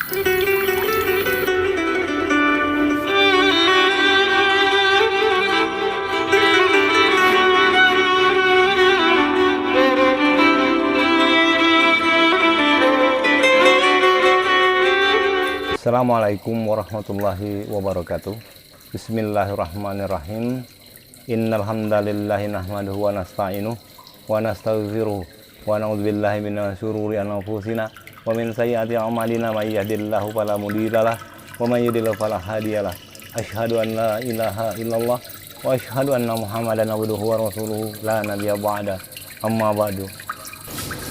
Assalamualaikum warahmatullahi wabarakatuh. Bismillahirrahmanirrahim. Innal hamdalillahi nahmaduhu wa nasta'inuhu wa nastaghfiruh wa na'udzubillahi minasy syururi anfusina wa min sayyiati a'malina may yahdihillahu fala mudhillalah wa may yudhlil fala hadiyalah. Asyhadu an la ilaha illallah wa asyhadu anna Muhammadan abduhu wa rasuluhu la nabiyya ba'da. Amma ba'du.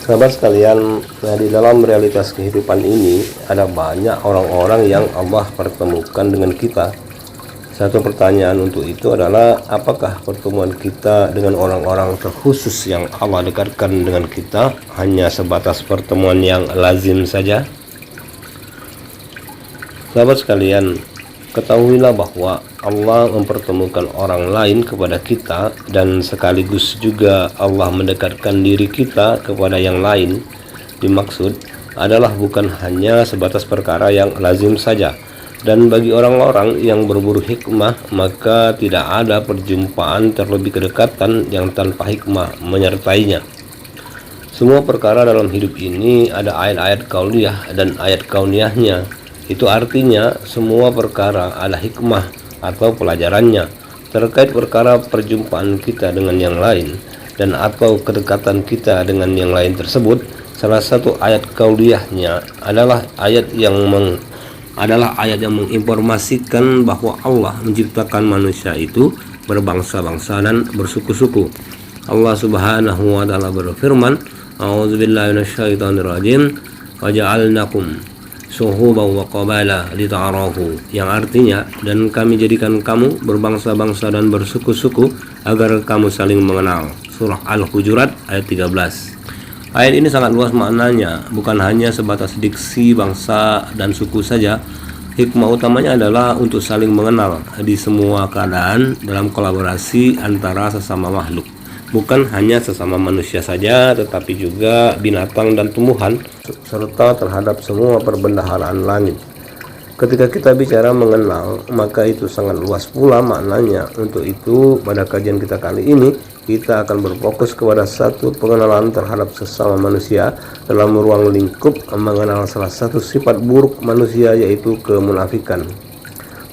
Sahabat sekalian, di dalam realitas kehidupan ini ada banyak orang-orang yang Allah pertemukan dengan kita. Satu pertanyaan untuk itu adalah, apakah pertemuan kita dengan orang-orang terkhusus yang Allah dekatkan dengan kita hanya sebatas pertemuan yang lazim saja? Sahabat sekalian, ketahuilah bahwa Allah mempertemukan orang lain kepada kita, dan sekaligus juga Allah mendekatkan diri kita kepada yang lain. Dimaksud adalah bukan hanya sebatas perkara yang lazim saja. Dan bagi orang-orang yang berburu hikmah, maka tidak ada perjumpaan terlebih kedekatan yang tanpa hikmah menyertainya. Semua perkara dalam hidup ini ada ayat-ayat kauniyah dan ayat kauniyahnya. Itu artinya semua perkara ada hikmah atau pelajarannya terkait perkara perjumpaan kita dengan yang lain dan atau kedekatan kita dengan yang lain tersebut. Salah satu ayat kauliyahnya adalah ayat yang menginformasikan bahwa Allah menciptakan manusia itu berbangsa-bangsa dan bersuku-suku. Allah Subhanahu wa taala berfirman, "A'udzubillahi minasyaitonirrajim, wa ja'alnakum syuhuban wa qabala lita'arafu," yang artinya, dan kami jadikan kamu berbangsa-bangsa dan bersuku-suku agar kamu saling mengenal. Surah Al-Hujurat ayat 13. Ayat ini sangat luas maknanya, bukan hanya sebatas diksi bangsa dan suku saja. Hikmah utamanya adalah untuk saling mengenal di semua keadaan dalam kolaborasi antara sesama makhluk. Bukan hanya sesama manusia saja, tetapi juga binatang dan tumbuhan, serta terhadap semua perbendaharaan langit. Ketika kita bicara mengenal, maka itu sangat luas pula maknanya. Untuk itu, pada kajian kita kali ini, kita akan berfokus kepada satu pengenalan terhadap sesama manusia dalam ruang lingkup mengenal salah satu sifat buruk manusia, yaitu kemunafikan.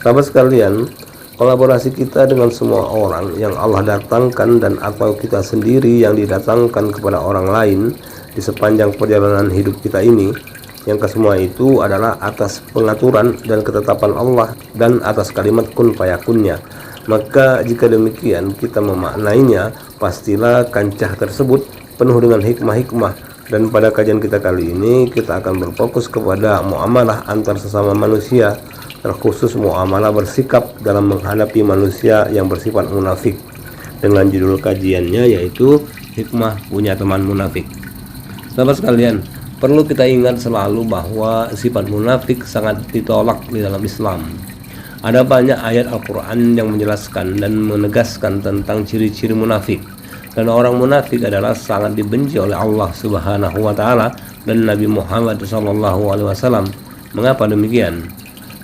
Sahabat sekalian, kolaborasi kita dengan semua orang yang Allah datangkan dan atau kita sendiri yang didatangkan kepada orang lain di sepanjang perjalanan hidup kita ini, yang kesemua itu adalah atas pengaturan dan ketetapan Allah dan atas kalimat kun fayakunnya. Maka jika demikian kita memaknainya, pastilah kancah tersebut penuh dengan hikmah-hikmah. Dan pada kajian kita kali ini kita akan berfokus kepada muamalah antar sesama manusia, terkhusus muamalah bersikap dalam menghadapi manusia yang bersifat munafik, dengan judul kajiannya yaitu Hikmah Punya Teman Munafik. Sahabat sekalian, perlu kita ingat selalu bahwa sifat munafik sangat ditolak di dalam Islam. Ada banyak ayat Al-Quran yang menjelaskan dan menegaskan tentang ciri-ciri munafik. Dan orang munafik adalah sangat dibenci oleh Allah Subhanahu wa taala dan Nabi Muhammad SAW. Mengapa demikian?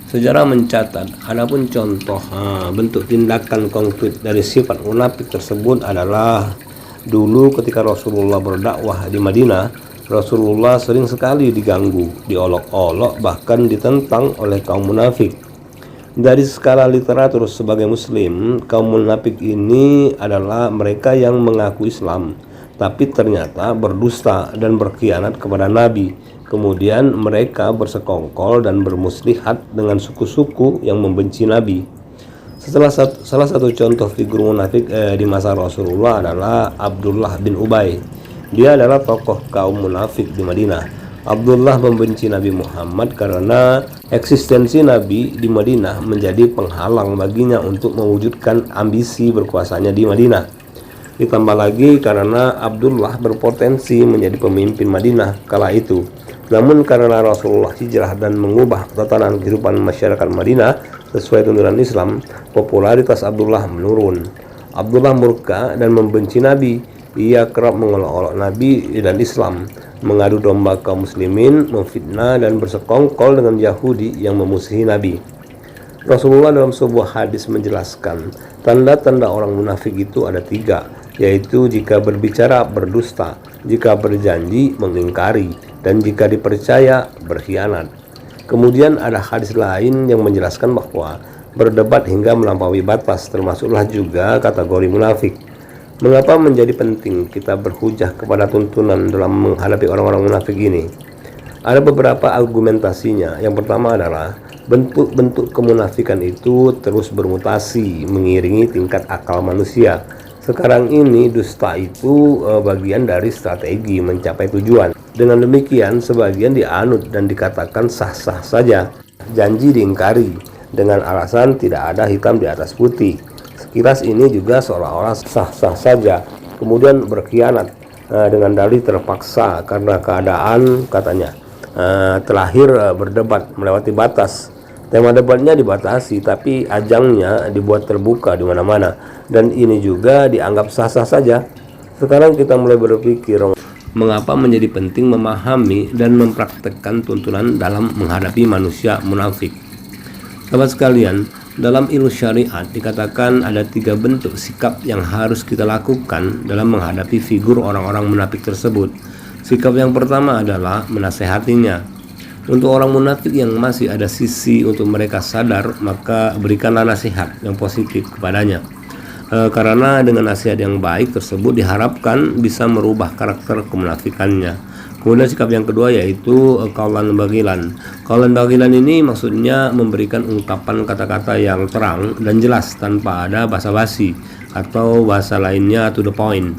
Sejarah mencatat, adapun contoh bentuk tindakan konkret dari sifat munafik tersebut adalah dulu ketika Rasulullah berdakwah di Madinah, Rasulullah sering sekali diganggu, diolok-olok, bahkan ditentang oleh kaum munafik. Dari skala literatur sebagai muslim, kaum munafik ini adalah mereka yang mengaku Islam tapi ternyata berdusta dan berkhianat kepada Nabi. Kemudian mereka bersekongkol dan bermuslihat dengan suku-suku yang membenci Nabi. Salah satu contoh figur munafik di masa Rasulullah adalah Abdullah bin Ubay. Dia adalah tokoh kaum munafik di Madinah. Abdullah membenci Nabi Muhammad karena eksistensi Nabi di Madinah menjadi penghalang baginya untuk mewujudkan ambisi berkuasanya di Madinah. Ditambah lagi karena Abdullah berpotensi menjadi pemimpin Madinah kala itu. Namun karena Rasulullah hijrah dan mengubah tatanan kehidupan masyarakat Madinah sesuai tuntunan Islam, popularitas Abdullah menurun. Abdullah murka dan membenci Nabi. Ia kerap mengolok-olok Nabi dan Islam. mengadu domba kaum muslimin, memfitnah dan bersekongkol dengan Yahudi yang memusuhi Nabi. Rasulullah dalam sebuah hadis menjelaskan, tanda-tanda orang munafik itu ada 3, yaitu jika berbicara berdusta, jika berjanji mengingkari, dan jika dipercaya berkhianat. Kemudian ada hadis lain yang menjelaskan bahwa berdebat hingga melampaui batas termasuklah juga kategori munafik. Mengapa menjadi penting kita berhujah kepada tuntunan dalam menghadapi orang-orang munafik ini? Ada beberapa argumentasinya. Yang pertama adalah bentuk-bentuk kemunafikan itu terus bermutasi mengiringi tingkat akal manusia. Sekarang ini dusta itu bagian dari strategi mencapai tujuan. Dengan demikian sebagian dianut dan dikatakan sah-sah saja. Janji diingkari dengan alasan tidak ada hitam di atas putih. Sekilas ini juga seolah-olah sah-sah saja. Kemudian berkhianat dengan dalih terpaksa karena keadaan, katanya terlahir berdebat melewati batas. Tema debatnya dibatasi, tapi ajangnya dibuat terbuka di mana-mana, dan ini juga dianggap sah-sah saja. Sekarang kita mulai berpikir, mengapa menjadi penting memahami dan mempraktekkan tuntunan dalam menghadapi manusia munafik. Sahabat sekalian, dalam ilmu syariat dikatakan ada 3 bentuk sikap yang harus kita lakukan dalam menghadapi figur orang-orang munafik tersebut. Sikap yang pertama adalah menasehatinya. Untuk orang munafik yang masih ada sisi untuk mereka sadar, maka berikanlah nasihat yang positif kepadanya. Karena dengan nasihat yang baik tersebut diharapkan bisa merubah karakter kemunafikannya. Kemudian sikap yang kedua yaitu qaulan bagilan. Qaulan bagilan ini maksudnya memberikan ungkapan kata-kata yang terang dan jelas tanpa ada basa-basi, atau bahasa lainnya to the point.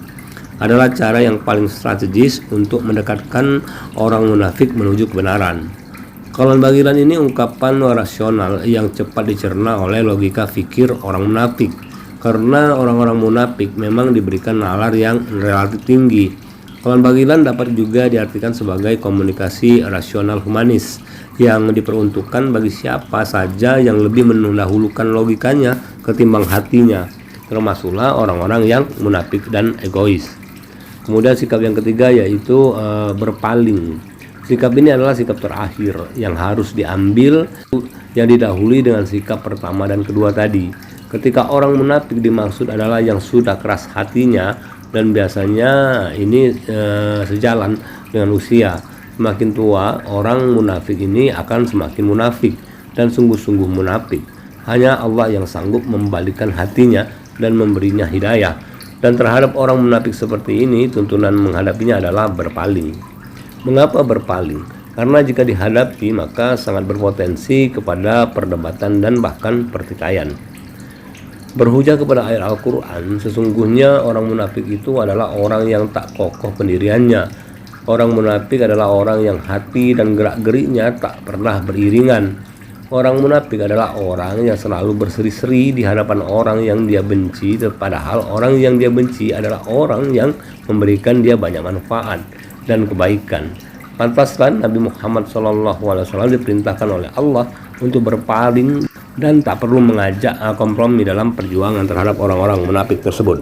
Adalah cara yang paling strategis untuk mendekatkan orang munafik menuju kebenaran. Qaulan bagilan ini ungkapan rasional yang cepat dicerna oleh logika fikir orang munafik. Karena orang-orang munafik memang diberikan nalar yang relatif tinggi. Qaulan bagilan dapat juga diartikan sebagai komunikasi rasional humanis yang diperuntukkan bagi siapa saja yang lebih mendahulukan logikanya ketimbang hatinya, termasuklah orang-orang yang munafik dan egois. Kemudian sikap yang ketiga yaitu berpaling. Sikap ini adalah sikap terakhir yang harus diambil, yang didahului dengan sikap pertama dan kedua tadi. Ketika orang munafik dimaksud adalah yang sudah keras hatinya, dan biasanya ini sejalan dengan usia. Semakin tua orang munafik ini akan semakin munafik dan sungguh-sungguh munafik. Hanya Allah yang sanggup membalikkan hatinya dan memberinya hidayah. Dan terhadap orang munafik seperti ini, tuntunan menghadapinya adalah berpaling. Mengapa berpaling? Karena jika dihadapi maka sangat berpotensi kepada perdebatan dan bahkan pertikaian. Berhujah kepada ayat Al-Quran, sesungguhnya orang munafik itu adalah orang yang tak kokoh pendiriannya. Orang munafik adalah orang yang hati dan gerak-geriknya tak pernah beriringan. Orang munafik adalah orang yang selalu berseri-seri di hadapan orang yang dia benci, padahal orang yang dia benci adalah orang yang memberikan dia banyak manfaat dan kebaikan. Pantaslah Nabi Muhammad SAW diperintahkan oleh Allah untuk berpaling dan tak perlu mengajak kompromi dalam perjuangan terhadap orang-orang munafik tersebut.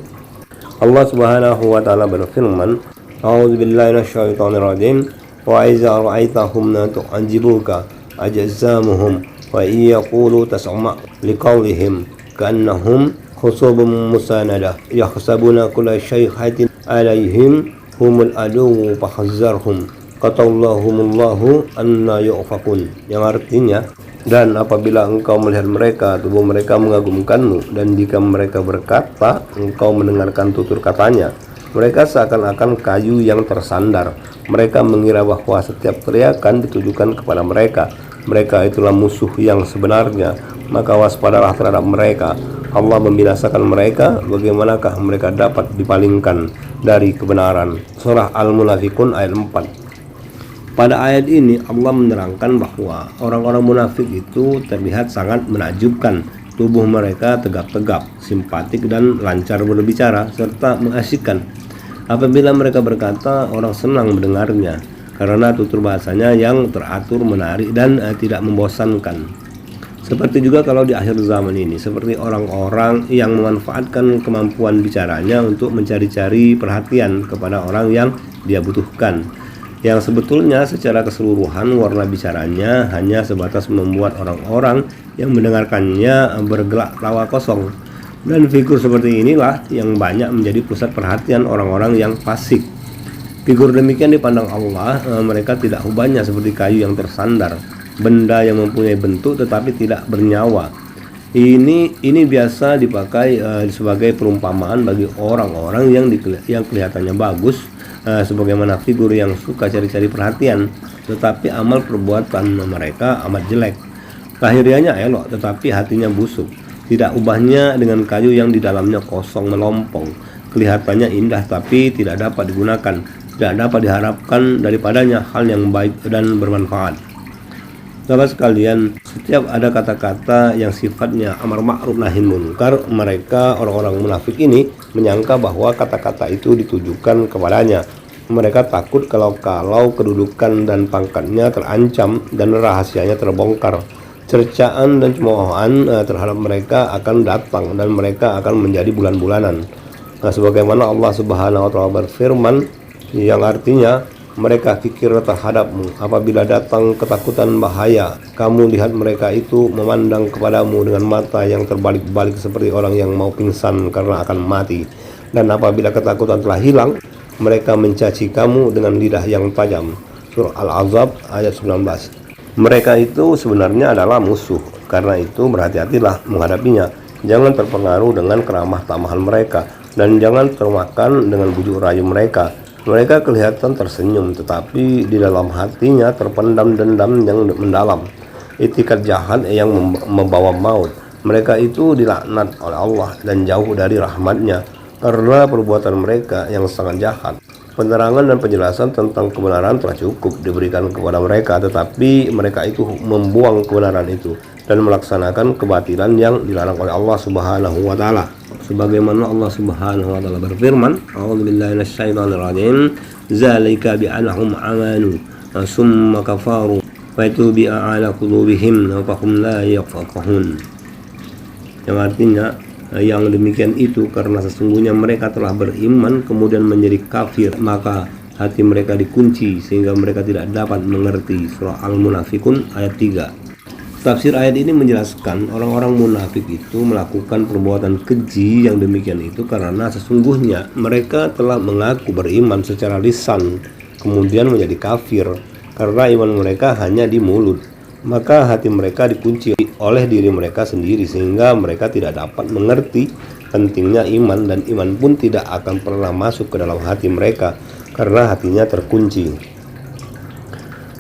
Allah Subhanahu wa taala berfirman, "A'udzubillahi minasyaitonirrajim. Wa iza ra'aitahum tu'jibuka ajzamuhum wa yaqulu tasma' liqaulihim ka'annahum khusubun musannadah yahsabuna kulla shay'in 'alaihim humul adu fahazzarhum qatallahumullahu anna yu'fakun." Yang artinya, dan apabila engkau melihat mereka, tubuh mereka mengagumkanmu, dan jika mereka berkata, engkau mendengarkan tutur katanya. Mereka seakan-akan kayu yang tersandar. Mereka mengira bahwa setiap teriakan ditujukan kepada mereka. Mereka itulah musuh yang sebenarnya, maka waspadalah terhadap mereka. Allah membinasakan mereka. Bagaimanakah mereka dapat dipalingkan dari kebenaran? Surah Al-Munafikun ayat 4. Pada ayat ini Allah menerangkan bahwa orang-orang munafik itu terlihat sangat menakjubkan. Tubuh mereka tegap-tegap, simpatik dan lancar berbicara serta mengasyikkan. Apabila mereka berkata, orang senang mendengarnya karena tutur bahasanya yang teratur, menarik dan tidak membosankan. Seperti juga kalau di akhir zaman ini, seperti orang-orang yang memanfaatkan kemampuan bicaranya untuk mencari-cari perhatian kepada orang yang dia butuhkan. yang sebetulnya secara keseluruhan warna bicaranya hanya sebatas membuat orang-orang yang mendengarkannya bergelak tawa kosong. Dan figur seperti inilah yang banyak menjadi pusat perhatian orang-orang yang fasik. Figur demikian dipandang Allah, mereka tidak ubahnya seperti kayu yang tersandar, benda yang mempunyai bentuk tetapi tidak bernyawa. Ini biasa dipakai sebagai perumpamaan bagi orang-orang yang kelihatannya bagus, sebagaimana figur yang suka cari-cari perhatian, tetapi amal perbuatan mereka amat jelek. Lahiriahnya elok, tetapi hatinya busuk. Tidak ubahnya dengan kayu yang di dalamnya kosong melompong. Kelihatannya indah, tapi tidak dapat digunakan. Tidak dapat diharapkan daripadanya hal yang baik dan bermanfaat. Sahabat sekalian, setiap ada kata-kata yang sifatnya amar ma'ruf nahi munkar, mereka orang-orang munafik ini menyangka bahwa kata-kata itu ditujukan kepadanya. Mereka takut kalau kedudukan dan pangkatnya terancam dan rahasianya terbongkar. Cercaan dan cemoohan terhadap mereka akan datang dan mereka akan menjadi bulan-bulanan. Sebagaimana Allah Subhanahu wa taala berfirman yang artinya, mereka kikir terhadapmu apabila datang ketakutan bahaya. Kamu lihat mereka itu memandang kepadamu dengan mata yang terbalik-balik seperti orang yang mau pingsan karena akan mati. Dan apabila ketakutan telah hilang, mereka mencaci kamu dengan lidah yang tajam. Surah Al-Ahzab ayat 19. Mereka itu sebenarnya adalah musuh. Karena itu berhati-hatilah menghadapinya. Jangan terpengaruh dengan keramah tamahan mereka, dan jangan termakan dengan bujuk rayu mereka. Mereka kelihatan tersenyum, tetapi di dalam hatinya terpendam dendam yang mendalam, itikat jahat yang membawa maut. Mereka itu dilaknat oleh Allah dan jauh dari rahmatnya karena perbuatan mereka yang sangat jahat. Penerangan dan penjelasan tentang kebenaran telah cukup diberikan kepada mereka, tetapi mereka itu membuang kebenaran itu dan melaksanakan kebatilan yang dilarang oleh Allah Subhanahu wa taala. Sebagaimana Allah Subhanahu wa taala berfirman, "A'udzubillahi minasyaitonir rajim. Zalika bi'annahum amanu summa kafaru fa tubi'a 'ala qulubihim wa fahum la yafqahun." Yang artinya, yang demikian itu karena sesungguhnya mereka telah beriman kemudian menjadi kafir, maka hati mereka dikunci sehingga mereka tidak dapat mengerti. Surah Al-Munafikun ayat 3. Tafsir ayat ini menjelaskan orang-orang munafik itu melakukan perbuatan keji yang demikian itu karena sesungguhnya mereka telah mengaku beriman secara lisan kemudian menjadi kafir karena iman mereka hanya di mulut. Maka hati mereka dikunci oleh diri mereka sendiri sehingga mereka tidak dapat mengerti pentingnya iman, dan iman pun tidak akan pernah masuk ke dalam hati mereka karena hatinya terkunci.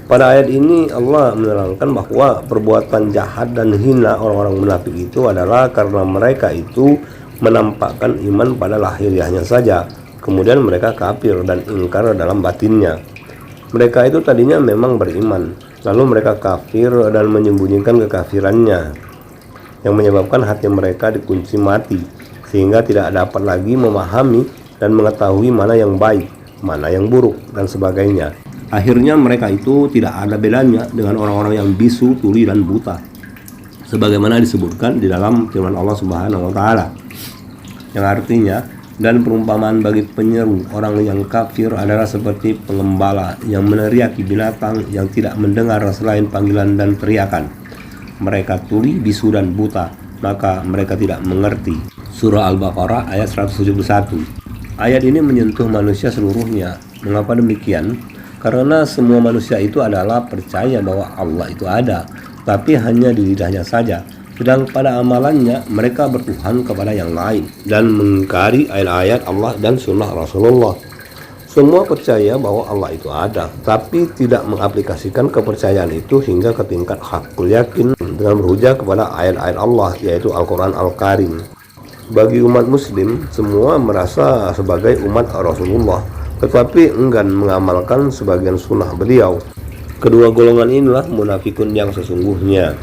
Pada ayat ini Allah menerangkan bahwa perbuatan jahat dan hina orang-orang munafik itu adalah karena mereka itu menampakkan iman pada lahiriahnya saja, kemudian mereka kafir dan ingkar dalam batinnya. Mereka itu tadinya memang beriman, lalu mereka kafir dan menyembunyikan kekafirannya, yang menyebabkan hati mereka dikunci mati sehingga tidak dapat lagi memahami dan mengetahui mana yang baik, mana yang buruk, dan sebagainya. Akhirnya mereka itu tidak ada bedanya dengan orang-orang yang bisu, tuli, dan buta, sebagaimana disebutkan di dalam firman Allah Subhanahu wa taala, yang artinya, dan perumpamaan bagi penyeru orang yang kafir adalah seperti pengembala yang meneriaki binatang yang tidak mendengar selain panggilan dan teriakan. Mereka tuli, bisu, dan buta, maka mereka tidak mengerti. Surah Al-Baqarah ayat 171. Ayat ini menyentuh manusia seluruhnya. Mengapa demikian? Karena semua manusia itu adalah percaya bahwa Allah itu ada, tapi hanya di lidahnya saja. Sedang pada amalannya mereka bertuhan kepada yang lain dan mengingkari ayat-ayat Allah dan sunnah Rasulullah. Semua percaya bahwa Allah itu ada, tapi tidak mengaplikasikan kepercayaan itu hingga ke tingkat hakul yakin dengan berhujah kepada ayat-ayat Allah, yaitu Al-Quran Al-Karim. Bagi umat muslim, semua merasa sebagai umat Rasulullah, tetapi enggan mengamalkan sebagian sunnah beliau. Kedua golongan inilah munafikun yang sesungguhnya.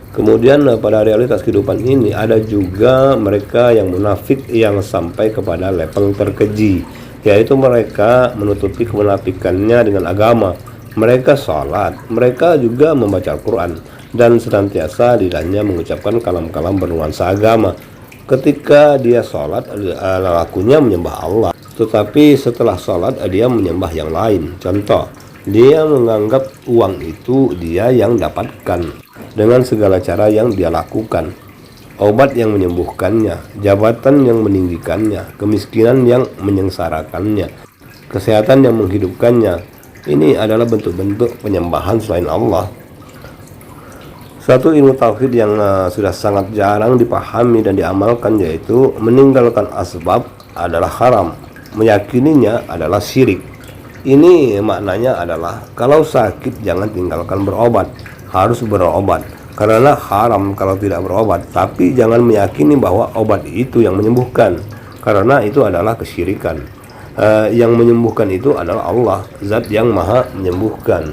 Kemudian pada realitas kehidupan ini ada juga mereka yang munafik yang sampai kepada level terkeji, yaitu mereka menutupi kemunafikannya dengan agama. Mereka salat, mereka juga membaca Al-Quran, dan senantiasa lidahnya mengucapkan kalam-kalam bernuansa agama. Ketika dia salat, lakunya menyembah Allah. tetapi setelah sholat dia menyembah yang lain. Contoh, dia menganggap uang itu dia yang dapatkan dengan segala cara yang dia lakukan. Obat yang menyembuhkannya, jabatan yang meninggikannya, kemiskinan yang menyengsarakannya, kesehatan yang menghidupkannya. Ini adalah bentuk-bentuk penyembahan selain Allah. Satu ilmu tauhid yang sudah sangat jarang dipahami dan diamalkan, yaitu meninggalkan asbab adalah haram, meyakininya adalah syirik. Ini maknanya adalah kalau sakit jangan tinggalkan berobat, harus berobat karena haram kalau tidak berobat. Tapi jangan meyakini bahwa obat itu yang menyembuhkan, karena itu adalah kesyirikan. Yang menyembuhkan itu adalah Allah, zat yang maha menyembuhkan.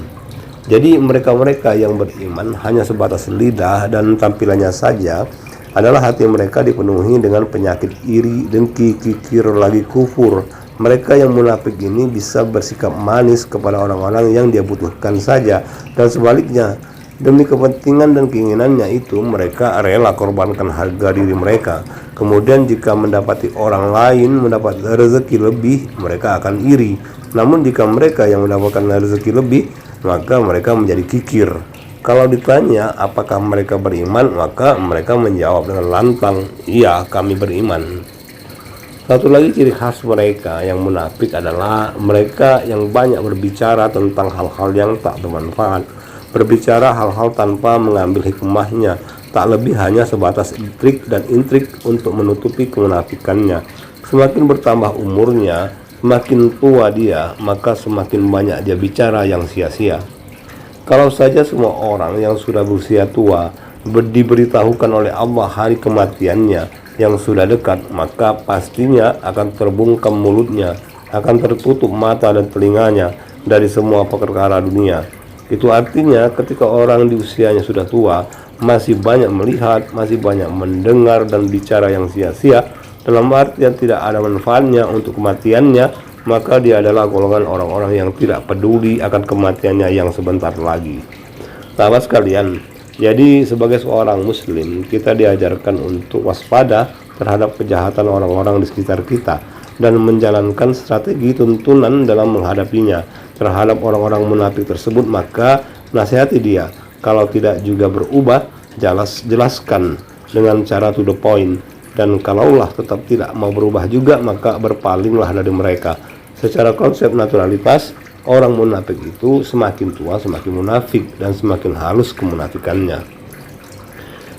Jadi mereka-mereka yang beriman hanya sebatas lidah dan tampilannya saja, adalah hati mereka dipenuhi dengan penyakit iri, dengki, kikir, lagi kufur. Mereka yang munafik ini bisa bersikap manis kepada orang-orang yang dia butuhkan saja, dan sebaliknya, demi kepentingan dan keinginannya itu mereka rela korbankan harga diri mereka. Kemudian jika mendapati orang lain mendapat rezeki lebih, mereka akan iri. Namun jika mereka yang mendapatkan rezeki lebih, maka mereka menjadi kikir. Kalau ditanya apakah mereka beriman, maka mereka menjawab dengan lantang, iya kami beriman. Satu lagi ciri khas mereka yang munafik adalah mereka yang banyak berbicara tentang hal-hal yang tak bermanfaat, berbicara hal-hal tanpa mengambil hikmahnya, tak lebih hanya sebatas trik dan intrik untuk menutupi kemunafikannya. Semakin bertambah umurnya, semakin tua dia, maka semakin banyak dia bicara yang sia-sia. Kalau saja semua orang yang sudah berusia tua diberitahukan oleh Allah hari kematiannya yang sudah dekat, maka pastinya akan terbungkam mulutnya, akan tertutup mata dan telinganya dari semua perkara dunia. Itu artinya ketika orang di usianya sudah tua masih banyak melihat, masih banyak mendengar dan bicara yang sia-sia, dalam artian tidak ada manfaatnya untuk kematiannya, maka dia adalah golongan orang-orang yang tidak peduli akan kematiannya yang sebentar lagi. Sahabat sekalian, jadi sebagai seorang muslim, kita diajarkan untuk waspada terhadap kejahatan orang-orang di sekitar kita dan menjalankan strategi tuntunan dalam menghadapinya. Terhadap orang-orang munafik tersebut, maka nasihati dia. Kalau tidak juga berubah, jelaskan dengan cara to the point. Dan kalaulah tetap tidak mau berubah juga, maka berpalinglah dari mereka. Secara konsep naturalitas, orang munafik itu semakin tua semakin munafik dan semakin halus kemunafikannya.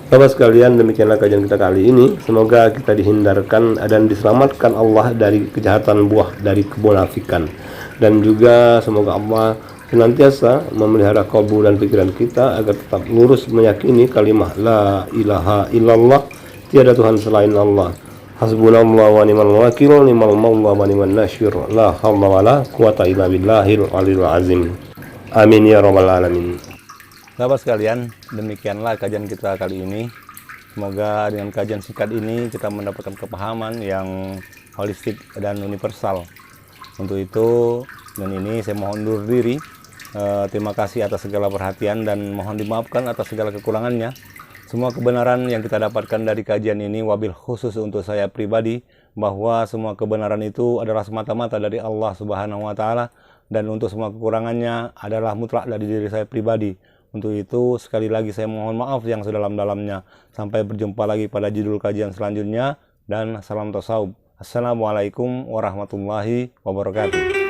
Sahabat sekalian, demikianlah kajian kita kali ini. Semoga kita dihindarkan dan diselamatkan Allah dari kejahatan buah dari kemunafikan, dan juga semoga Allah senantiasa memelihara kalbu dan pikiran kita agar tetap lurus meyakini kalimat la ilaha illallah, tiada Tuhan selain Allah. Hasbunallah wa ni'mal wakil, ni'mal maula wa ni'man nasyir, la haula wala quwata illa billahil aliyil azim. Amin ya rabbal alamin. Sahabat sekalian, demikianlah kajian kita kali ini. Semoga dengan kajian singkat ini kita mendapatkan kepahaman yang holistik dan universal. Untuk itu, dan ini saya mohon undur diri. Terima kasih atas segala perhatian dan mohon dimaafkan atas segala kekurangannya. Semua kebenaran yang kita dapatkan dari kajian ini, wabil khusus untuk saya pribadi, bahwa semua kebenaran itu adalah semata-mata dari Allah Subhanahu wa Ta'ala, dan untuk semua kekurangannya adalah mutlak dari diri saya pribadi. Untuk itu, sekali lagi saya mohon maaf yang sedalam-dalamnya. Sampai berjumpa lagi pada judul kajian selanjutnya, dan salam tasawuf. Assalamualaikum warahmatullahi wabarakatuh.